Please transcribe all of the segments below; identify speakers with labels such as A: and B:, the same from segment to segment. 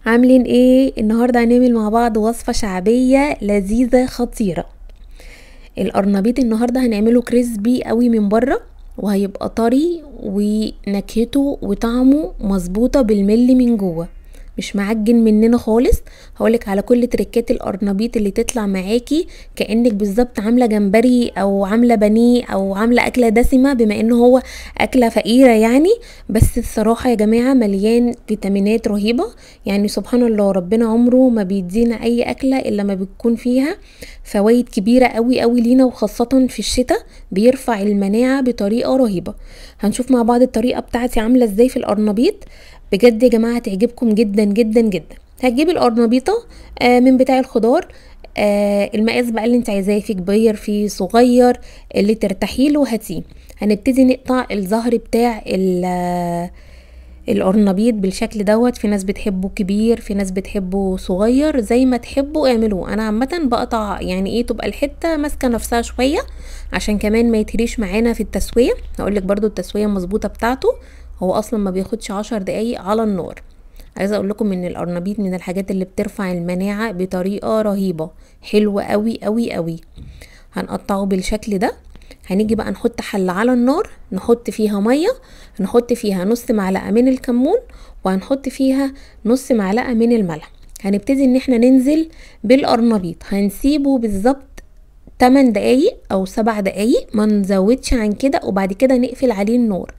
A: عاملين ايه؟ النهارده هنعمل مع بعض وصفة شعبية لذيذة خطيرة. القرنبيط النهارده هنعمله كريسبي قوي من بره، وهيبقى طري ونكهته وطعمه مظبوطة بالملي من جوه، مش معجن مننا خالص. هقولك على كل تركات القرنبيط اللي تطلع معاكي كأنك بالظبط عاملة جمبري او عاملة بانيه او عاملة اكلة دسمة، بما انه هو اكلة فقيرة يعني. بس الصراحة يا جماعة مليان فيتامينات رهيبة. يعني سبحان الله، ربنا عمره ما بيدينا اي اكلة الا ما بتكون فيها فوائد كبيرة قوي قوي لينا، وخاصة في الشتاء بيرفع المناعة بطريقة رهيبة. هنشوف مع بعض الطريقة بتاعتي عاملة ازاي في القرنبيط. بجد يا جماعة هتعجبكم جدا جدا جدا. هتجيبي القرنبيطة من بتاع الخضار، المقاس بقى اللي انت عايزاه، في كبير في صغير اللي ترتاحي له هاتيه. هنبتدي نقطع الظهر بتاع القرنبيط بالشكل دوت. في ناس بتحبه كبير، في ناس بتحبه صغير، زي ما تحبوا اعملوه. انا عامه بقطع يعني ايه، تبقى الحته ماسكه نفسها شويه عشان كمان ما يتهريش معانا في التسويه. هقولك برضو التسويه مظبوطه بتاعته، هو اصلا ما بياخدش 10 دقايق على النار. عايزه اقول لكم ان القرنبيط من الحاجات اللي بترفع المناعه بطريقه رهيبه، حلوه قوي قوي قوي. هنقطعه بالشكل ده. هنيجي بقى نحط حلة على النار، نحط فيها مية، نحط فيها نص معلقة من الكمون، وهنحط فيها نص معلقة من الملح. هنبتدي ان احنا ننزل بالقرنبيط، هنسيبه بالظبط 8 دقايق او 7 دقايق، ما نزودش عن كده، وبعد كده نقفل عليه النار.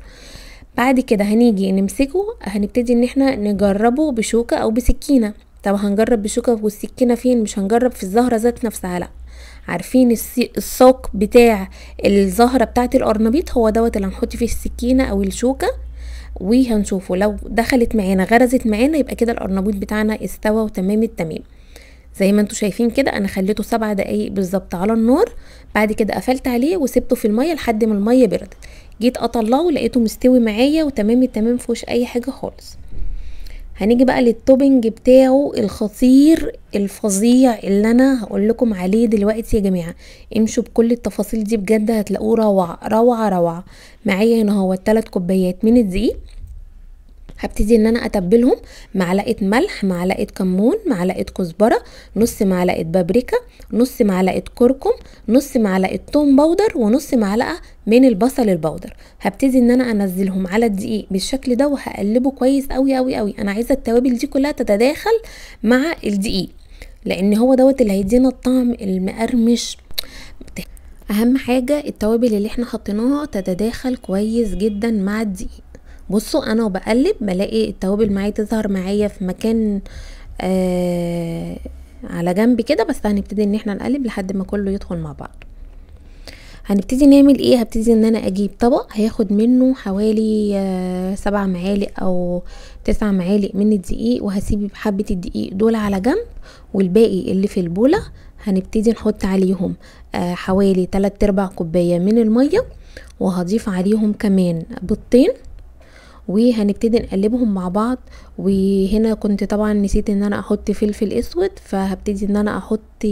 A: بعد كده هنيجي نمسكه، هنبتدي ان احنا نجربه بشوكة او بسكينة. طب هنجرب بشوكة والسكينة فين؟ مش هنجرب في الزهرة ذات نفسها، لا. عارفين الساق بتاع الزهرة بتاعت القرنبيط، هو دوت اللي هنحط فيه السكينة او الشوكة. وهنشوفه لو دخلت معانا غرزت معانا، يبقى كده القرنبيط بتاعنا استوى وتمام التمام. زي ما انتوا شايفين كده، انا خليته 7 دقايق بالظبط على النار. بعد كده قفلت عليه وسبته في المية لحد ما المية بردت. جيت اطلعه لقيته مستوي معايا وتمام التمام، مفيهوش اي حاجة خالص. هنيجي بقى للتوبنج بتاعه الخطير الفظيع اللي انا هقول لكم عليه دلوقتي. يا جماعه امشوا بكل التفاصيل دي، بجد هتلاقوه روعه روعه روعه. معايا هنا هو 3 كوبايات من الدقيق. هبتدي ان انا اتبلهم: معلقه ملح، معلقه كمون، معلقه كزبره، نص معلقه بابريكا، نص معلقه كركم، نص معلقه توم باودر، ونص معلقه من البصل البودر. هبتدي ان انا انزلهم على الدقيق بالشكل ده، وهقلبه كويس قوي قوي قوي. انا عايزه التوابل دي كلها تتداخل مع الدقيق، لان هو دوت اللي هيدينا الطعم المقرمش. اهم حاجه التوابل اللي احنا حطيناها تتداخل كويس جدا مع الدقيق. بصوا انا وبقلب بلاقي التوابل معايا تظهر معايا في مكان على جنب كده. بس هنبتدي ان احنا نقلب لحد ما كله يدخل مع بعض. هنبتدي نعمل ايه؟ هبتدي ان انا اجيب طبق هياخد منه حوالي 7 معالق او 9 معالق من الدقيق، وهسيب حبة الدقيق دول على جنب، والباقي اللي في البولة هنبتدي نحط عليهم حوالي 3/4 كوباية من المية، وهضيف عليهم كمان بيضتين، وهنبتدي نقلبهم مع بعض. وهنا كنت طبعا نسيت ان انا احط فلفل اسود، فهبتدي ان انا احط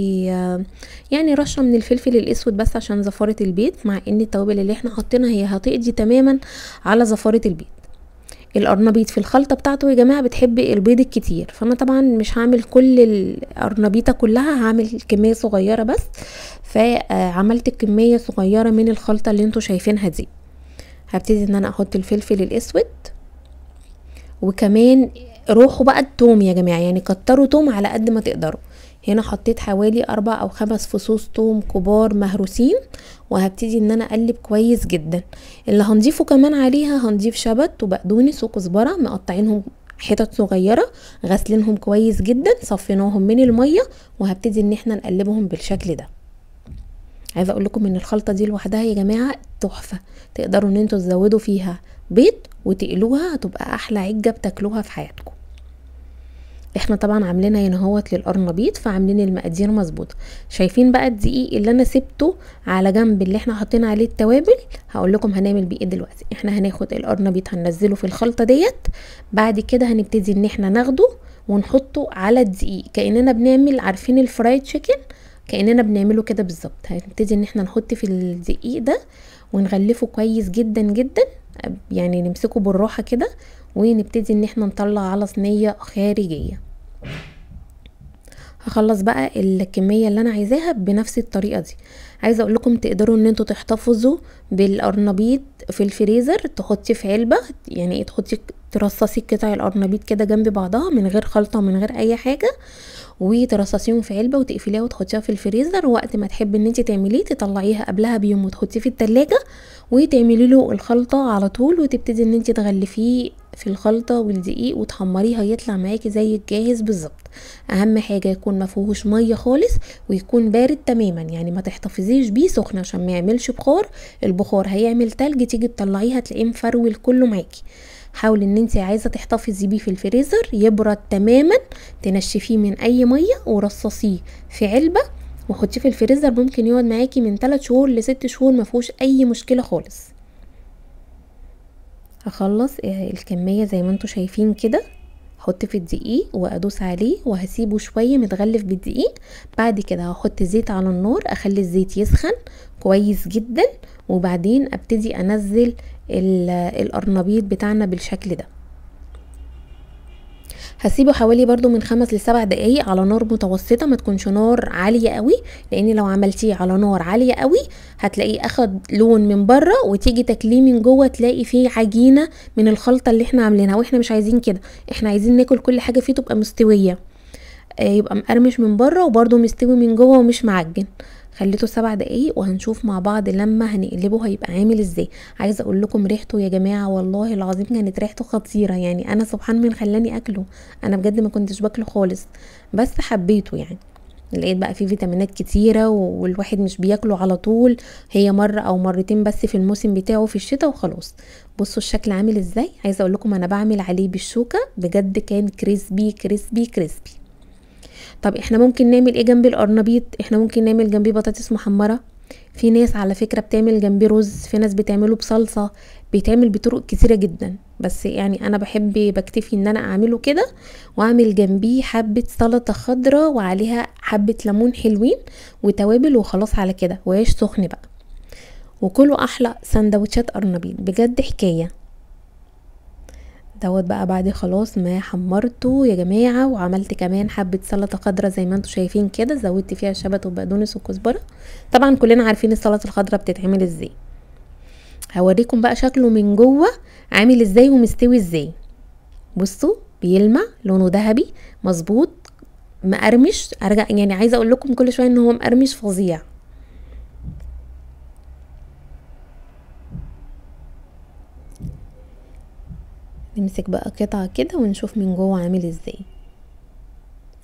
A: يعني رشة من الفلفل الاسود بس عشان زفارة البيض، مع ان التوابل اللي احنا حطينا هي هتقضي تماما على زفارة البيض. القرنبيط في الخلطة بتاعته يا جماعة بتحب البيض الكتير، فانا طبعا مش هعمل كل القرنبيطة كلها، هعمل كمية صغيرة بس. فعملت كمية صغيرة من الخلطة اللي انتوا شايفينها دي. هبتدي ان انا احط الفلفل الاسود، وكمان روحوا بقى التوم يا جماعة، يعني كتروا توم على قد ما تقدروا. هنا حطيت حوالي 4 أو 5 فصوص توم كبار مهروسين، وهبتدي ان انا اقلب كويس جدا. اللي هنضيفه كمان عليها هنضيف شبت وبقدونس وكزبرة مقطعينهم حتت صغيرة، غسلينهم كويس جدا، صفيناهم من المية، وهبتدي ان احنا نقلبهم بالشكل ده. عايزه اقول لكم ان الخلطه دي لوحدها يا جماعه تحفه، تقدروا ان انتوا تزودوا فيها بيض وتقلوها، هتبقى احلى عجه بتاكلوها في حياتكم. احنا طبعا عاملينها هنا اهوت للقرنبيط، فعاملين المقادير مظبوطه. شايفين بقى الدقيق اللي انا سبته على جنب اللي احنا حاطين عليه التوابل؟ هقول لكم هنعمل بيه ايه دلوقتي. احنا هناخد القرنبيط هننزله في الخلطه ديت، بعد كده هنبتدي ان احنا ناخده ونحطه على الدقيق كاننا بنعمل، عارفين الفرايد تشيكن؟ كاننا بنعمله كده بالظبط. هنبتدي ان احنا نحط في الدقيق ده ونغلفه كويس جدا جدا، يعني نمسكه بالراحه كده، ونبتدي ان احنا نطلع على صينيه خارجيه. هخلص بقى الكميه اللي انا عايزاها بنفس الطريقه دي. عايزه اقول لكم تقدروا ان انتوا تحتفظوا بالقرنبيط في الفريزر، تحطي في علبه، يعني ايه، تحطي ترصصي قطع القرنبيط كده جنب بعضها من غير خلطه ومن غير اي حاجه، وترصصيهم في علبه وتقفليها وتحطيها في الفريزر، وقت ما تحبي ان انت تعمليه تطلعيها قبلها بيوم وتحطيه في التلاجة وتعملي له الخلطه على طول، وتبتدي ان انت تغلفيه في الخلطه والدقيق وتحمريها، يطلع معاكي زي الجاهز بالظبط. اهم حاجه يكون ما فيهوش ميه خالص ويكون بارد تماما، يعني ما تحتفظيش بيه سخن عشان ما يعملش بخار، البخار هيعمل تلج، تيجي تطلعيه هتلاقيه مفرول كله معاكي. حاولي ان انت عايزه تحتفظي بيه في الفريزر يبرد تماما، تنشفيه من اي ميه ورصصيه في علبه وحطيه في الفريزر، ممكن يقعد معاكي من 3 شهور ل 6 شهور ما فيهوش اي مشكله خالص. هخلص الكميه زي ما انتوا شايفين كده، احط في الدقيق وادوس عليه وهسيبه شويه متغلف بالدقيق. بعد كده هحط زيت على النار، اخلي الزيت يسخن كويس جدا، وبعدين ابتدي انزل القرنبيط بتاعنا بالشكل ده. هسيبه حوالي برضو من 5 ل7 دقايق على نار متوسطه، ما تكونش نار عاليه قوي، لان لو عملتيه على نار عاليه قوي هتلاقيه اخد لون من بره وتيجي تاكليه من جوه تلاقي فيه عجينه من الخلطه اللي احنا عاملينها، واحنا مش عايزين كده، احنا عايزين ناكل كل حاجه فيه تبقى مستويه، يبقى مقرمش من بره وبرده مستوي من جوه ومش معجن. خليته 7 دقايق وهنشوف مع بعض لما هنقلبه هيبقى عامل ازاي. عايزه اقول لكم ريحته يا جماعه والله العظيم كانت ريحته خطيره، يعني انا سبحان من خلاني اكله، انا بجد ما كنتش باكله خالص بس حبيته، يعني لقيت بقى فيه فيتامينات كتيره والواحد مش بياكله على طول، هي مره او مرتين بس في الموسم بتاعه في الشتاء وخلاص. بصوا الشكل عامل ازاي. عايزه اقول لكم انا بعمل عليه بالشوكه بجد كان كريسبي كريسبي كريسبي. طب احنا ممكن نعمل ايه جنب القرنبيط؟ احنا ممكن نعمل جنبيه بطاطس محمره، في ناس على فكره بتعمل جنبيه رز، في ناس بتعمله بصلصه، بيتعمل بطرق كتيره جدا، بس يعني انا بكتفي ان انا اعمله كده، واعمل جنبيه حبه سلطه خضراء وعليها حبه ليمون حلوين وتوابل وخلاص على كده، وعيش سخن بقى، وكله احلى سندوتشات قرنبيط بجد حكايه. دوت بقى بعد خلاص ما حمرته يا جماعه، وعملت كمان حبه سلطه خضراء زي ما انتم شايفين كده، زودت فيها شبت وبقدونس وكزبره، طبعا كلنا عارفين السلطه الخضراء بتتعمل ازاي. هوريكم بقى شكله من جوه عامل ازاي ومستوي ازاي. بصوا بيلمع لونه ذهبي مظبوط مقرمش، ارجع يعني عايزه اقول لكم كل شويه ان هو مقرمش فظيع. نمسك بقى قطعه كده ونشوف من جوه عامل ازاي.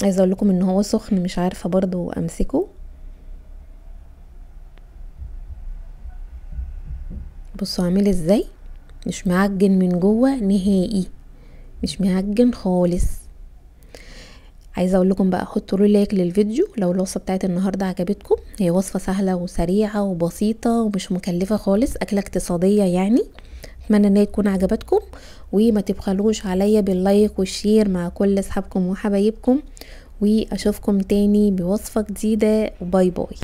A: عايزه اقول لكم ان هو سخن مش عارفه برضو امسكه. بصوا عامل ازاي، مش معجن من جوه نهائي، مش معجن خالص. عايزه اقول لكم بقى حطوا لي لايك للفيديو لو الوصفه بتاعت النهارده عجبتكم، هي وصفه سهله وسريعه وبسيطه ومش مكلفه خالص، اكله اقتصاديه يعني. اتمنى ان هي تكون عجبتكم، وما تبخلوش عليا باللايك والشير مع كل اصحابكم وحبايبكم، واشوفكم تاني بوصفه جديده، وباي باي.